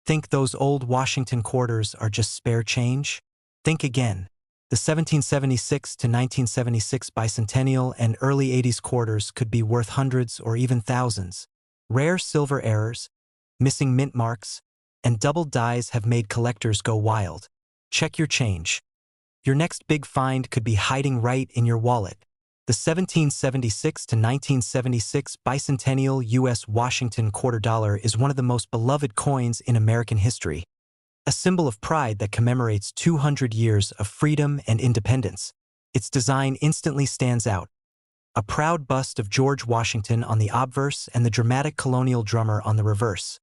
Think those old Washington quarters are just spare change? Think again. The 1776 to 1976 bicentennial and early 80s quarters could be worth hundreds or even thousands. Rare silver errors, missing mint marks, and doubled dies have made collectors go wild. Check your change. Your next big find could be hiding right in your wallet. The 1776 to 1976 bicentennial U.S. Washington quarter dollar is one of the most beloved coins in American history, a symbol of pride that commemorates 200 years of freedom and independence. Its design instantly stands out. A proud bust of George Washington on the obverse and the dramatic colonial drummer on the reverse.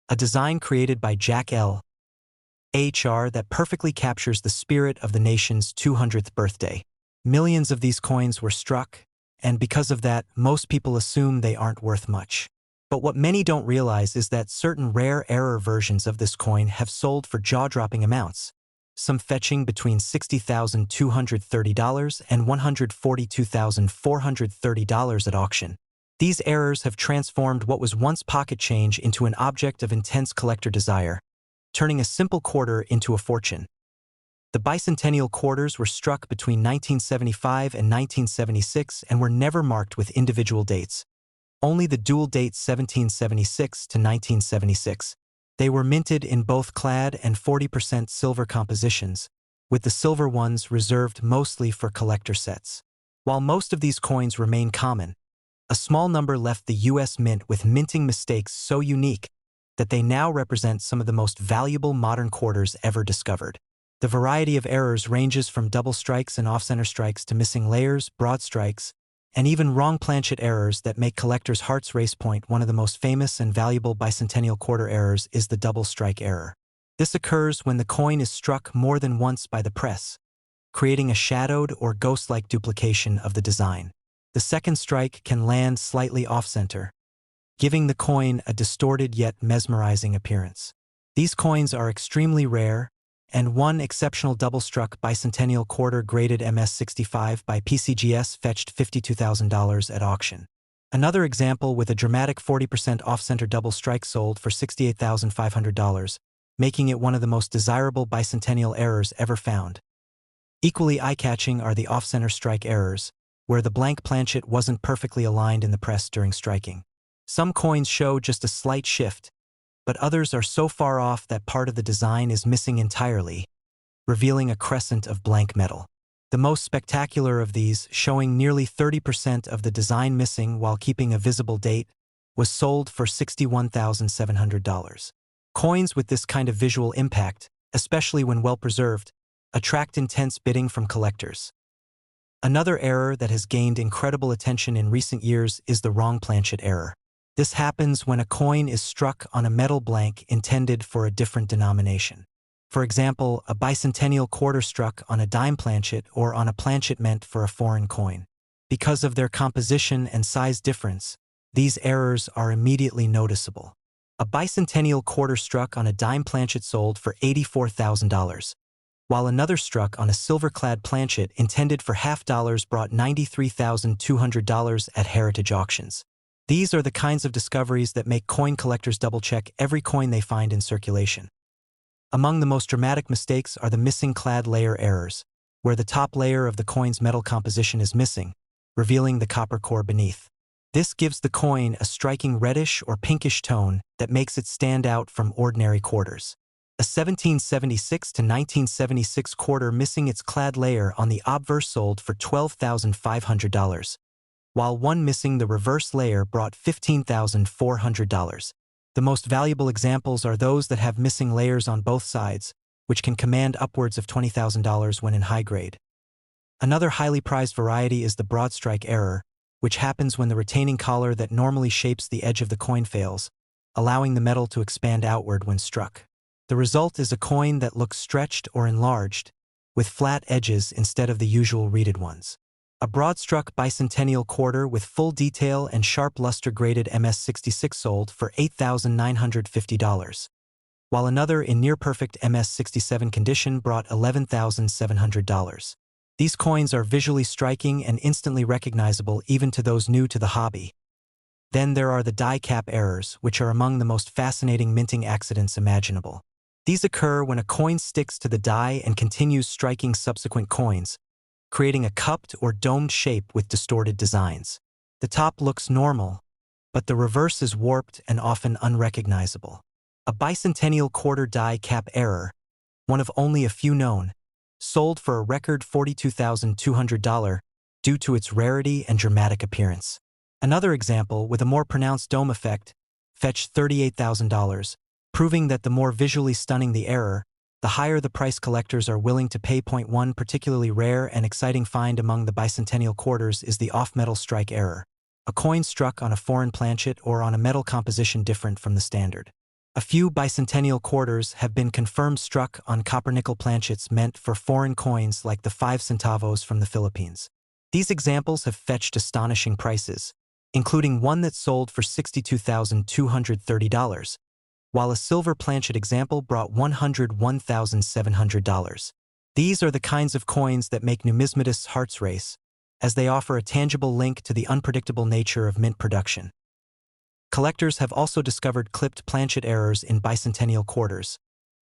A design created by Jack L. H.R. that perfectly captures the spirit of the nation's 200th birthday. Millions of these coins were struck, and because of that, most people assume they aren't worth much. But what many don't realize is that certain rare error versions of this coin have sold for jaw-dropping amounts, some fetching between $60,230 and $142,430 at auction. These errors have transformed what was once pocket change into an object of intense collector desire, turning a simple quarter into a fortune. The bicentennial quarters were struck between 1975 and 1976 and were never marked with individual dates. Only the dual date 1776 to 1976. They were minted in both clad and 40% silver compositions, with the silver ones reserved mostly for collector sets. While most of these coins remain common, a small number left the U.S. Mint with minting mistakes so unique that they now represent some of the most valuable modern quarters ever discovered. The variety of errors ranges from double strikes and off-center strikes to missing layers, broad strikes, and even wrong planchet errors that make collectors' hearts race. One of the most famous and valuable bicentennial quarter errors is the double strike error. This occurs when the coin is struck more than once by the press, creating a shadowed or ghost-like duplication of the design. The second strike can land slightly off-center, giving the coin a distorted yet mesmerizing appearance. These coins are extremely rare, and one exceptional double-struck bicentennial quarter graded MS65 by PCGS fetched $52,000 at auction. Another example with a dramatic 40% off-center double strike sold for $68,500, making it one of the most desirable bicentennial errors ever found. Equally eye-catching are the off-center strike errors, where the blank planchet wasn't perfectly aligned in the press during striking. Some coins show just a slight shift, but others are so far off that part of the design is missing entirely, revealing a crescent of blank metal. The most spectacular of these, showing nearly 30% of the design missing while keeping a visible date, was sold for $61,700. Coins with this kind of visual impact, especially when well-preserved, attract intense bidding from collectors. Another error that has gained incredible attention in recent years is the wrong planchet error. This happens when a coin is struck on a metal blank intended for a different denomination. For example, a bicentennial quarter struck on a dime planchet or on a planchet meant for a foreign coin. Because of their composition and size difference, these errors are immediately noticeable. A bicentennial quarter struck on a dime planchet sold for $84,000, while another struck on a silver-clad planchet intended for $50 brought $93,200 at heritage auctions. These are the kinds of discoveries that make coin collectors double-check every coin they find in circulation. Among the most dramatic mistakes are the missing clad layer errors, where the top layer of the coin's metal composition is missing, revealing the copper core beneath. This gives the coin a striking reddish or pinkish tone that makes it stand out from ordinary quarters. A 1776 to 1976 quarter missing its clad layer on the obverse sold for $12,500. While one missing the reverse layer brought $15,400. The most valuable examples are those that have missing layers on both sides, which can command upwards of $20,000 when in high grade. Another highly prized variety is the broad strike error, which happens when the retaining collar that normally shapes the edge of the coin fails, allowing the metal to expand outward when struck. The result is a coin that looks stretched or enlarged, with flat edges instead of the usual reeded ones. A broad-struck bicentennial quarter with full detail and sharp luster graded MS66 sold for $8,950, while another in near-perfect MS67 condition brought $11,700. These coins are visually striking and instantly recognizable even to those new to the hobby. Then there are the die cap errors, which are among the most fascinating minting accidents imaginable. These occur when a coin sticks to the die and continues striking subsequent coins, creating a cupped or domed shape with distorted designs. The top looks normal, but the reverse is warped and often unrecognizable. A bicentennial quarter die cap error, one of only a few known, sold for a record $42,200 due to its rarity and dramatic appearance. Another example, with a more pronounced dome effect, fetched $38,000, proving that the more visually stunning the error, the higher the price collectors are willing to pay. One particularly rare and exciting find among the bicentennial quarters is the off-metal strike error, a coin struck on a foreign planchet or on a metal composition different from the standard. A few bicentennial quarters have been confirmed struck on copper-nickel planchets meant for foreign coins like the 5 centavos from the Philippines. These examples have fetched astonishing prices, including one that sold for $62,230, while a silver planchet example brought $101,700. These are the kinds of coins that make numismatists' hearts race, as they offer a tangible link to the unpredictable nature of mint production. Collectors have also discovered clipped planchet errors in bicentennial quarters,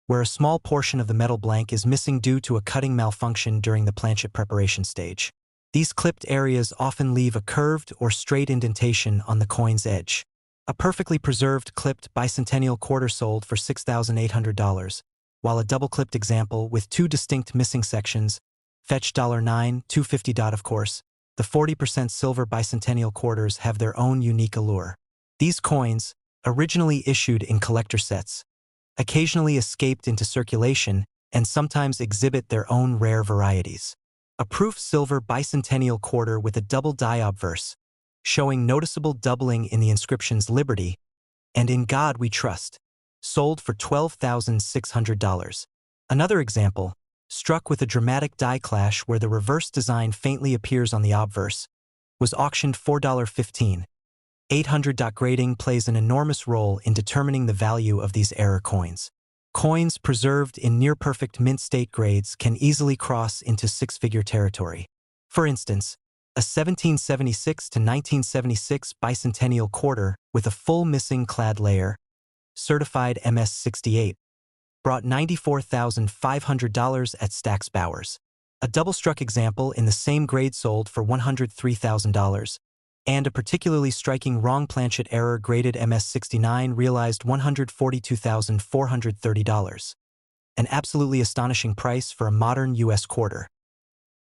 where a small portion of the metal blank is missing due to a cutting malfunction during the planchet preparation stage. These clipped areas often leave a curved or straight indentation on the coin's edge. A perfectly preserved clipped bicentennial quarter sold for $6,800, while a double-clipped example with 2 distinct missing sections fetched $9,250. Of course, the 40% silver bicentennial quarters have their own unique allure. These coins, originally issued in collector sets, occasionally escaped into circulation and sometimes exhibit their own rare varieties. A proof silver bicentennial quarter with a double die obverse, showing noticeable doubling in the inscriptions "Liberty" and "In God We Trust," sold for $12,600. Another example, struck with a dramatic die clash where the reverse design faintly appears on the obverse, was auctioned for $15,800. Grading plays an enormous role in determining the value of these error coins. Coins preserved in near-perfect mint state grades can easily cross into six-figure territory. For instance, a 1776 to 1976 bicentennial quarter with a full missing clad layer, certified MS-68, brought $94,500 at Stack's Bowers. A double-struck example in the same grade sold for $103,000, and a particularly striking wrong planchet error graded MS-69 realized $142,430. An absolutely astonishing price for a modern U.S. quarter.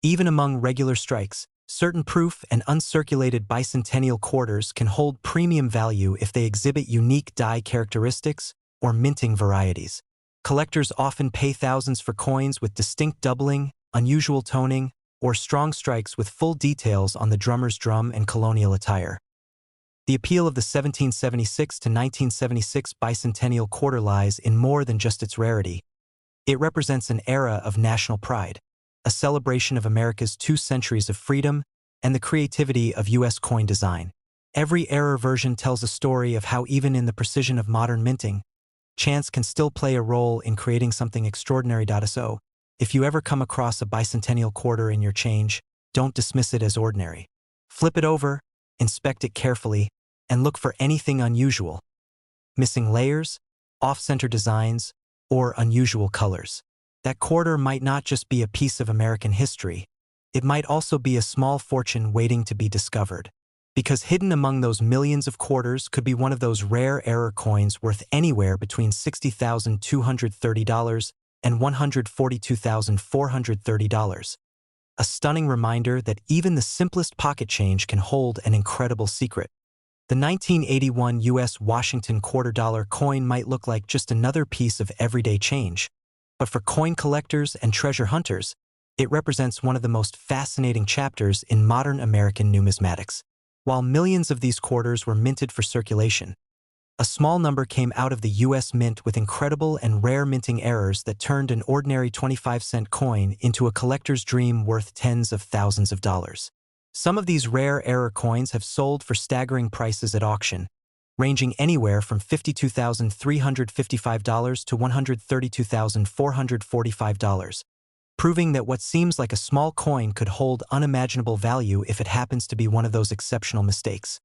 Even among regular strikes, certain proof and uncirculated bicentennial quarters can hold premium value if they exhibit unique die characteristics or minting varieties. Collectors often pay thousands for coins with distinct doubling, unusual toning, or strong strikes with full details on the drummer's drum and colonial attire. The appeal of the 1776 to 1976 bicentennial quarter lies in more than just its rarity. It represents an era of national pride, a celebration of America's 2 centuries of freedom and the creativity of U.S. coin design. Every error version tells a story of how even in the precision of modern minting, chance can still play a role in creating something extraordinary. So, if you ever come across a bicentennial quarter in your change, don't dismiss it as ordinary. Flip it over, inspect it carefully, and look for anything unusual. Missing layers, off-center designs, or unusual colors. That quarter might not just be a piece of American history, it might also be a small fortune waiting to be discovered. Because hidden among those millions of quarters could be one of those rare error coins worth anywhere between $60,230 and $142,430. A stunning reminder that even the simplest pocket change can hold an incredible secret. The 1981 U.S. Washington $quarter coin might look like just another piece of everyday change, but for coin collectors and treasure hunters, it represents one of the most fascinating chapters in modern American numismatics. While millions of these quarters were minted for circulation, a small number came out of the U.S. Mint with incredible and rare minting errors that turned an ordinary 25-cent coin into a collector's dream worth tens of thousands of dollars. Some of these rare error coins have sold for staggering prices at auction, ranging anywhere from $52,355 to $132,445, proving that what seems like a small coin could hold unimaginable value if it happens to be one of those exceptional mistakes.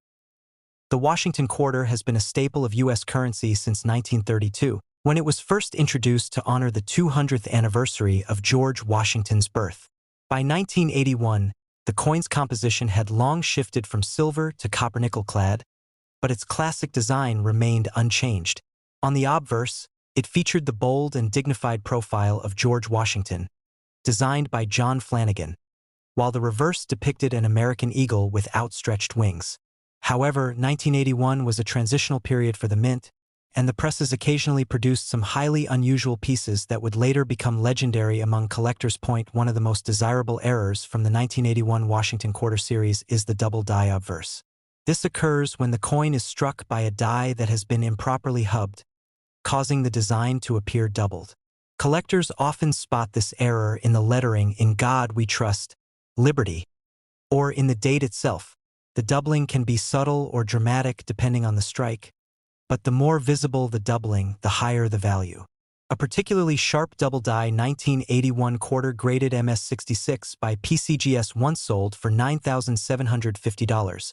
The Washington quarter has been a staple of U.S. currency since 1932, when it was first introduced to honor the 200th anniversary of George Washington's birth. By 1981, the coin's composition had long shifted from silver to copper-nickel clad, but its classic design remained unchanged. On the obverse, it featured the bold and dignified profile of George Washington, designed by John Flanagan, while the reverse depicted an American eagle with outstretched wings. However, 1981 was a transitional period for the mint, and the presses occasionally produced some highly unusual pieces that would later become legendary among collectors. One of the most desirable errors from the 1981 Washington Quarter series is the double die obverse. This occurs when the coin is struck by a die that has been improperly hubbed, causing the design to appear doubled. Collectors often spot this error in the lettering "In God We Trust, Liberty," or in the date itself. The doubling can be subtle or dramatic depending on the strike, but the more visible the doubling, the higher the value. A particularly sharp double die 1981 quarter graded MS66 by PCGS once sold for $9,750,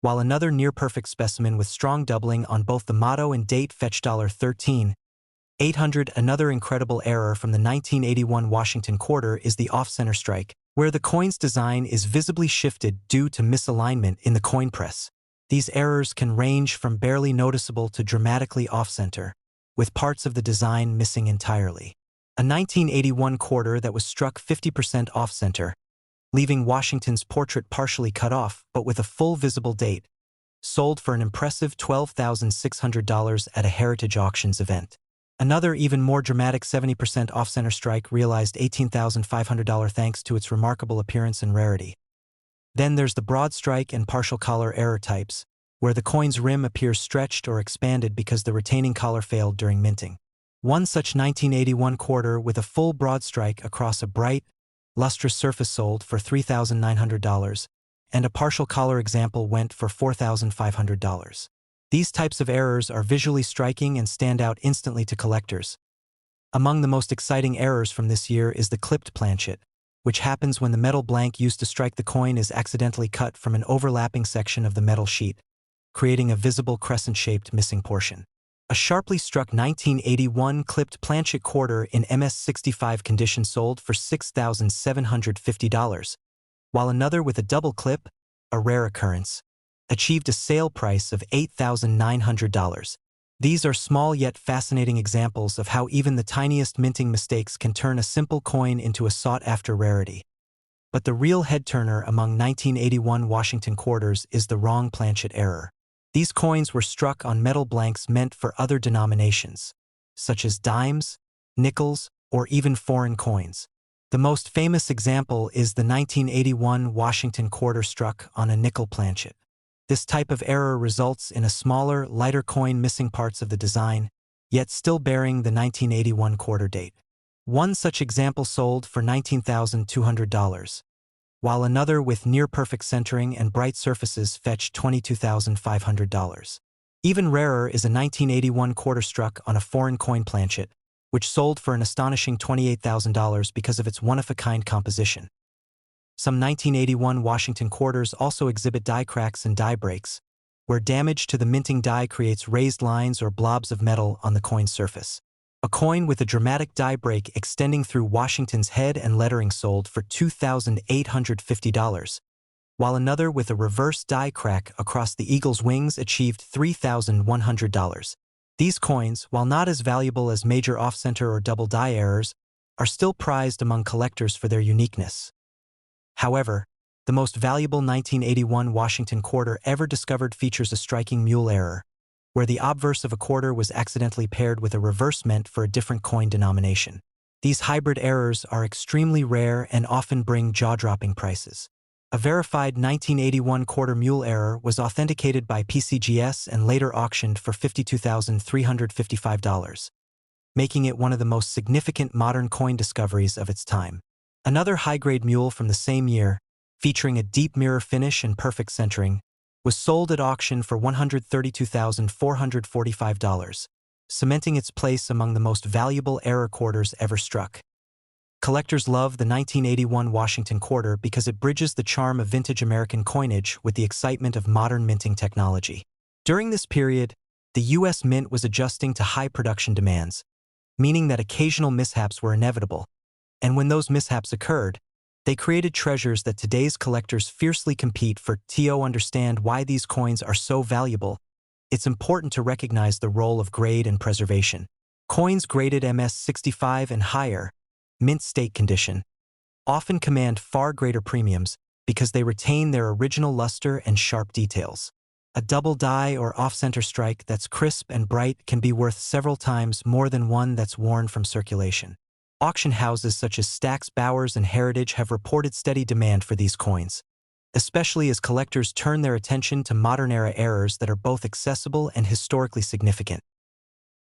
while another near-perfect specimen with strong doubling on both the motto and date fetched $13,800. Another incredible error from the 1981 Washington quarter is the off-center strike, where the coin's design is visibly shifted due to misalignment in the coin press. These errors can range from barely noticeable to dramatically off-center, with parts of the design missing entirely. A 1981 quarter that was struck 50% off-center, leaving Washington's portrait partially cut off but with a full visible date, sold for an impressive $12,600 at a Heritage Auctions event. Another even more dramatic 70% off-center strike realized $18,500 thanks to its remarkable appearance and rarity. Then there's the broad strike and partial collar error types, where the coin's rim appears stretched or expanded because the retaining collar failed during minting. One such 1981 quarter with a full broad strike across a bright, lustrous surface sold for $3,900, and a partial collar example went for $4,500. These types of errors are visually striking and stand out instantly to collectors. Among the most exciting errors from this year is the clipped planchet, which happens when the metal blank used to strike the coin is accidentally cut from an overlapping section of the metal sheet, creating a visible crescent-shaped missing portion. A sharply struck 1981 clipped planchet quarter in MS65 condition sold for $6,750, while another with a double clip, a rare occurrence, achieved a sale price of $8,900. These are small yet fascinating examples of how even the tiniest minting mistakes can turn a simple coin into a sought-after rarity. But the real head-turner among 1981 Washington quarters is the wrong planchet error. These coins were struck on metal blanks meant for other denominations, such as dimes, nickels, or even foreign coins. The most famous example is the 1981 Washington quarter struck on a nickel planchet. This type of error results in a smaller, lighter coin missing parts of the design, yet still bearing the 1981 quarter date. One such example sold for $19,200, while another with near-perfect centering and bright surfaces fetched $22,500. Even rarer is a 1981 quarter struck on a foreign coin planchet, which sold for an astonishing $28,000 because of its one-of-a-kind composition. Some 1981 Washington quarters also exhibit die cracks and die breaks, where damage to the minting die creates raised lines or blobs of metal on the coin's surface. A coin with a dramatic die break extending through Washington's head and lettering sold for $2,850, while another with a reverse die crack across the eagle's wings achieved $3,100. These coins, while not as valuable as major off-center or double die errors, are still prized among collectors for their uniqueness. However, the most valuable 1981 Washington quarter ever discovered features a striking mule error, where the obverse of a quarter was accidentally paired with a reverse meant for a different coin denomination. These hybrid errors are extremely rare and often bring jaw-dropping prices. A verified 1981 quarter mule error was authenticated by PCGS and later auctioned for $52,355, making it one of the most significant modern coin discoveries of its time. Another high-grade mule from the same year, featuring a deep mirror finish and perfect centering, was sold at auction for $132,445, cementing its place among the most valuable error quarters ever struck. Collectors love the 1981 Washington quarter because it bridges the charm of vintage American coinage with the excitement of modern minting technology. During this period, the U.S. Mint was adjusting to high production demands, meaning that occasional mishaps were inevitable, and when those mishaps occurred, they created treasures that today's collectors fiercely compete for. To understand why these coins are so valuable, it's important to recognize the role of grade and preservation. Coins graded MS-65 and higher, mint state condition, often command far greater premiums because they retain their original luster and sharp details. A double die or off-center strike that's crisp and bright can be worth several times more than one that's worn from circulation. Auction houses such as Stack's, Bowers, and Heritage have reported steady demand for these coins, especially as collectors turn their attention to modern-era errors that are both accessible and historically significant.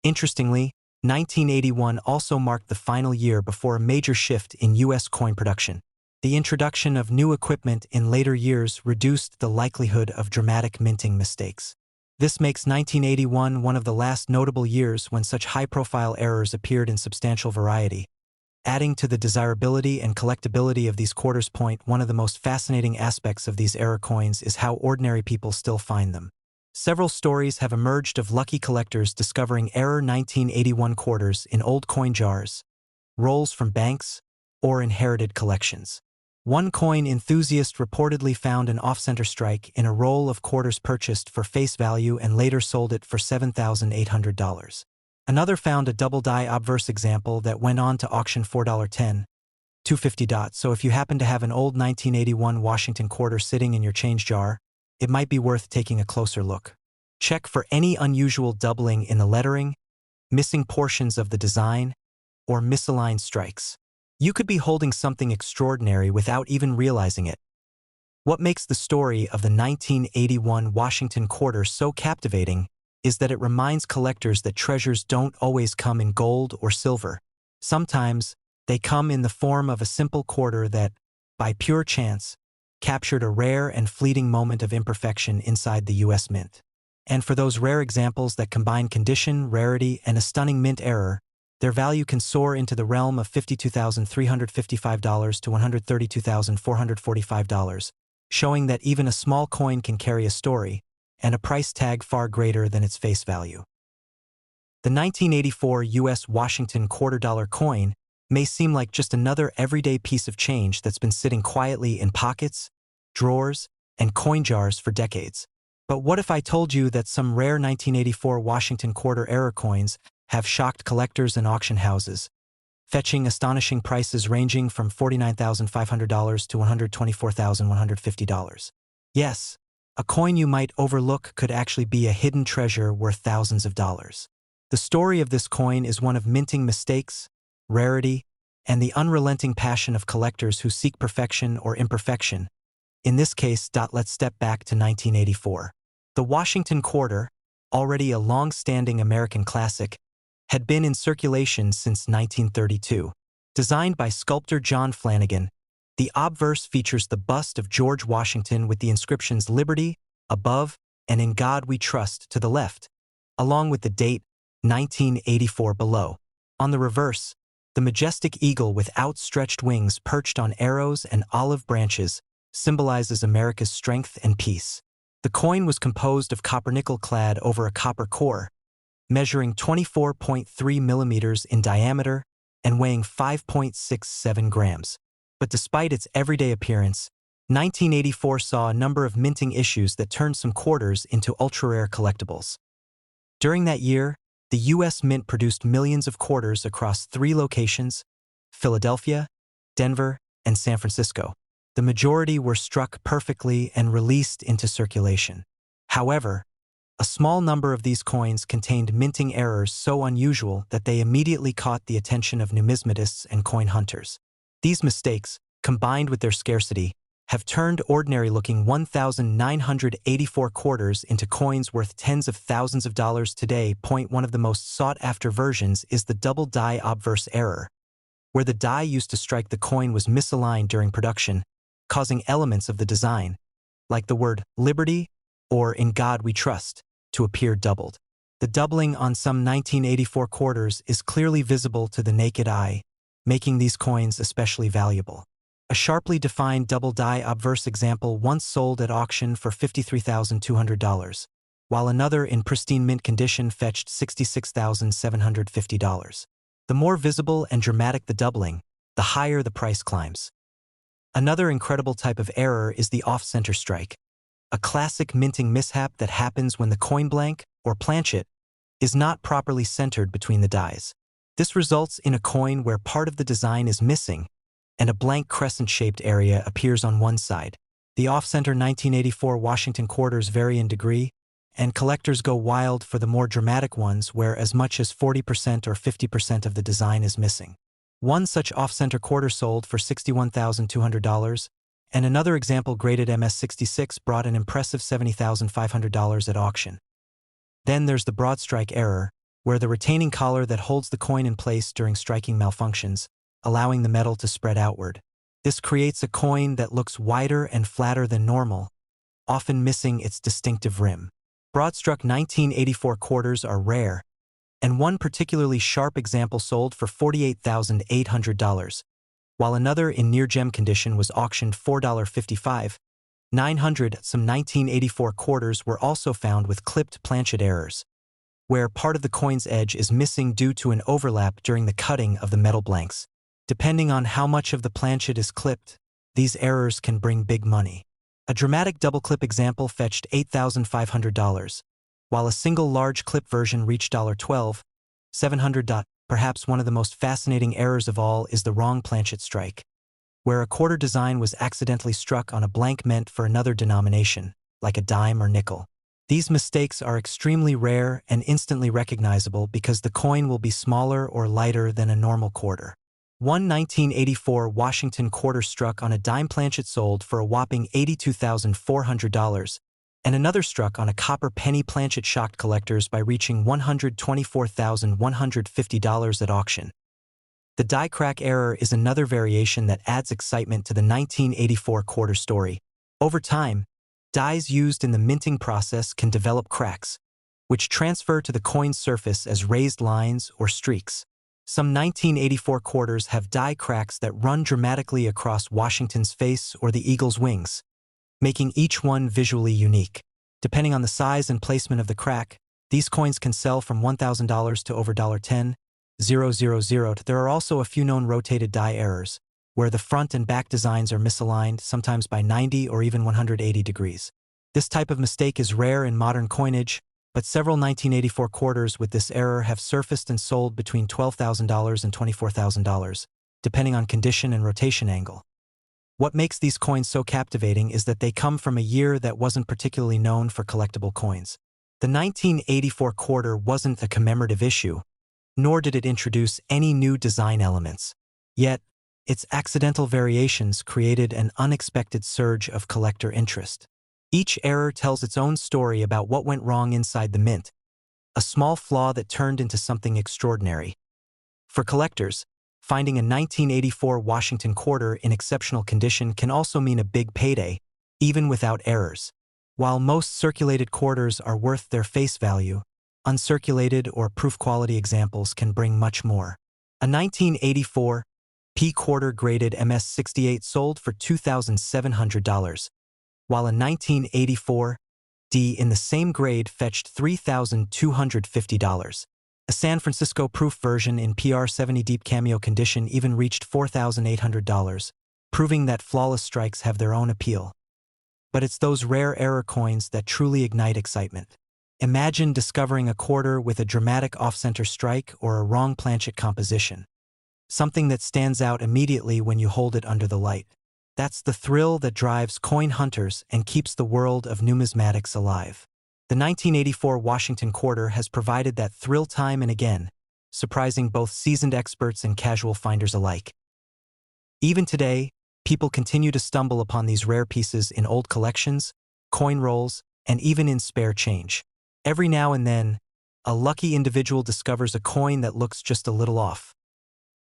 Interestingly, 1981 also marked the final year before a major shift in U.S. coin production. The introduction of new equipment in later years reduced the likelihood of dramatic minting mistakes. This makes 1981 one of the last notable years when such high-profile errors appeared in substantial variety. Adding to the desirability and collectability of these quarters. One of the most fascinating aspects of these error coins is how ordinary people still find them. Several stories have emerged of lucky collectors discovering error 1981 quarters in old coin jars, rolls from banks, or inherited collections. One coin enthusiast reportedly found an off-center strike in a roll of quarters purchased for face value and later sold it for $7,800. Another found a double die obverse example that went on to auction for $10, $250. So if you happen to have an old 1981 Washington quarter sitting in your change jar, it might be worth taking a closer look. Check for any unusual doubling in the lettering, missing portions of the design, or misaligned strikes. You could be holding something extraordinary without even realizing it. What makes the story of the 1981 Washington quarter so captivating is that it reminds collectors that treasures don't always come in gold or silver. Sometimes, they come in the form of a simple quarter that, by pure chance, captured a rare and fleeting moment of imperfection inside the U.S. Mint. And for those rare examples that combine condition, rarity, and a stunning mint error, their value can soar into the realm of $52,355 to $132,445, showing that even a small coin can carry a story, and a price tag far greater than its face value. The 1984 U.S. Washington $quarter coin may seem like just another everyday piece of change that's been sitting quietly in pockets, drawers, and coin jars for decades. But what if I told you that some rare 1984 Washington quarter error coins have shocked collectors and auction houses, fetching astonishing prices ranging from $49,500 to $124,150? Yes, a coin you might overlook could actually be a hidden treasure worth thousands of dollars. The story of this coin is one of minting mistakes, rarity, and the unrelenting passion of collectors who seek perfection or imperfection. In this case, let's step back to 1984. The Washington quarter, already a long-standing American classic, had been in circulation since 1932. Designed by sculptor John Flanagan, the obverse features the bust of George Washington with the inscriptions Liberty above and In God We Trust to the left, along with the date 1984 below. On the reverse, the majestic eagle with outstretched wings perched on arrows and olive branches symbolizes America's strength and peace. The coin was composed of copper nickel clad over a copper core, measuring 24.3 millimeters in diameter and weighing 5.67 grams. But despite its everyday appearance, 1984 saw a number of minting issues that turned some quarters into ultra-rare collectibles. During that year, the U.S. Mint produced millions of quarters across 3 locations: Philadelphia, Denver, and San Francisco. The majority were struck perfectly and released into circulation. However, a small number of these coins contained minting errors so unusual that they immediately caught the attention of numismatists and coin hunters. These mistakes, combined with their scarcity, have turned ordinary-looking 1,984 quarters into coins worth tens of thousands of dollars today. One of the most sought-after versions is the double die obverse error, where the die used to strike the coin was misaligned during production, causing elements of the design, like the word Liberty or In God We Trust, to appear doubled. The doubling on some 1984 quarters is clearly visible to the naked eye, making these coins especially valuable. A sharply defined double die obverse example once sold at auction for $53,200. while another in pristine mint condition fetched $66,750. The more visible and dramatic the doubling, the higher the price climbs. Another incredible type of error is the off-center strike, a classic minting mishap that happens when the coin blank, or planchet, is not properly centered between the dies. This results in a coin where part of the design is missing and a blank crescent-shaped area appears on one side. The off-center 1984 Washington quarters vary in degree, and collectors go wild for the more dramatic ones where as much as 40% or 50% of the design is missing. One such off-center quarter sold for $61,200, and another example graded MS-66 brought an impressive $70,500 at auction. Then there's the broad strike error, where the retaining collar that holds the coin in place during striking malfunctions, allowing the metal to spread outward. This creates a coin that looks wider and flatter than normal, often missing its distinctive rim. Broad-struck 1984 quarters are rare, and one particularly sharp example sold for $48,800, while another in near-gem condition was auctioned $4.55. Some 1984 quarters were also found with clipped planchet errors, where part of the coin's edge is missing due to an overlap during the cutting of the metal blanks. Depending on how much of the planchet is clipped, these errors can bring big money. A dramatic double-clip example fetched $8,500, while a single large clip version reached $12,700. Perhaps one of the most fascinating errors of all is the wrong planchet strike, where a quarter design was accidentally struck on a blank meant for another denomination, like a dime or nickel. These mistakes are extremely rare and instantly recognizable because the coin will be smaller or lighter than a normal quarter. One 1984 Washington quarter struck on a dime planchet sold for a whopping $82,400, and another struck on a copper penny planchet shocked collectors by reaching $124,150 at auction. The die crack error is another variation that adds excitement to the 1984 quarter story. Over time, dies used in the minting process can develop cracks, which transfer to the coin's surface as raised lines or streaks. Some 1984 quarters have die cracks that run dramatically across Washington's face or the eagle's wings, making each one visually unique. Depending on the size and placement of the crack, these coins can sell from $1,000 to over $10,000. There are also a few known rotated die errors, where the front and back designs are misaligned, sometimes by 90 or even 180 degrees. This type of mistake is rare in modern coinage, but several 1984 quarters with this error have surfaced and sold between $12,000 and $24,000, depending on condition and rotation angle. What makes these coins so captivating is that they come from a year that wasn't particularly known for collectible coins. The 1984 quarter wasn't a commemorative issue, nor did it introduce any new design elements. Yet, its accidental variations created an unexpected surge of collector interest. Each error tells its own story about what went wrong inside the mint, a small flaw that turned into something extraordinary. For collectors, finding a 1984 Washington quarter in exceptional condition can also mean a big payday, even without errors. While most circulated quarters are worth their face value, uncirculated or proof quality examples can bring much more. A 1984 P quarter graded MS-68 sold for $2,700. While a 1984 D in the same grade fetched $3,250. A San Francisco proof version in PR70 deep cameo condition even reached $4,800, proving that flawless strikes have their own appeal. But it's those rare error coins that truly ignite excitement. Imagine discovering a quarter with a dramatic off-center strike or a wrong planchet composition. Something that stands out immediately when you hold it under the light. That's the thrill that drives coin hunters and keeps the world of numismatics alive. The 1984 Washington quarter has provided that thrill time and again, surprising both seasoned experts and casual finders alike. Even today, people continue to stumble upon these rare pieces in old collections, coin rolls, and even in spare change. Every now and then, a lucky individual discovers a coin that looks just a little off.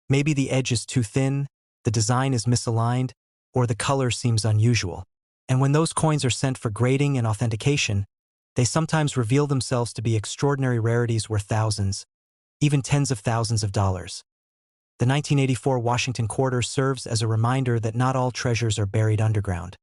Maybe the edge is too thin, the design is misaligned, or the color seems unusual. And when those coins are sent for grading and authentication, they sometimes reveal themselves to be extraordinary rarities worth thousands, even tens of thousands of dollars. The 1984 Washington quarter serves as a reminder that not all treasures are buried underground.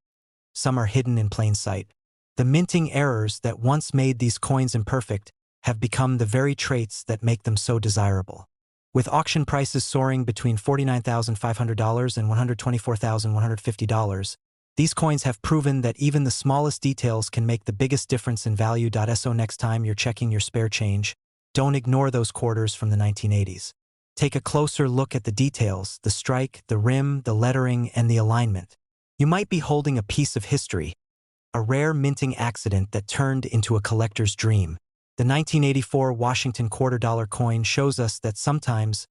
Some are hidden in plain sight. The minting errors that once made these coins imperfect have become the very traits that make them so desirable. With auction prices soaring between $49,500 and $124,150, these coins have proven that even the smallest details can make the biggest difference in value. So next time you're checking your spare change, don't ignore those quarters from the 1980s. Take a closer look at the details, the strike, the rim, the lettering, and the alignment. You might be holding a piece of history, a rare minting accident that turned into a collector's dream. The 1984 Washington $quarter coin shows us that sometimes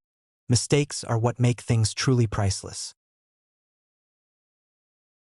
mistakes are what make things truly priceless.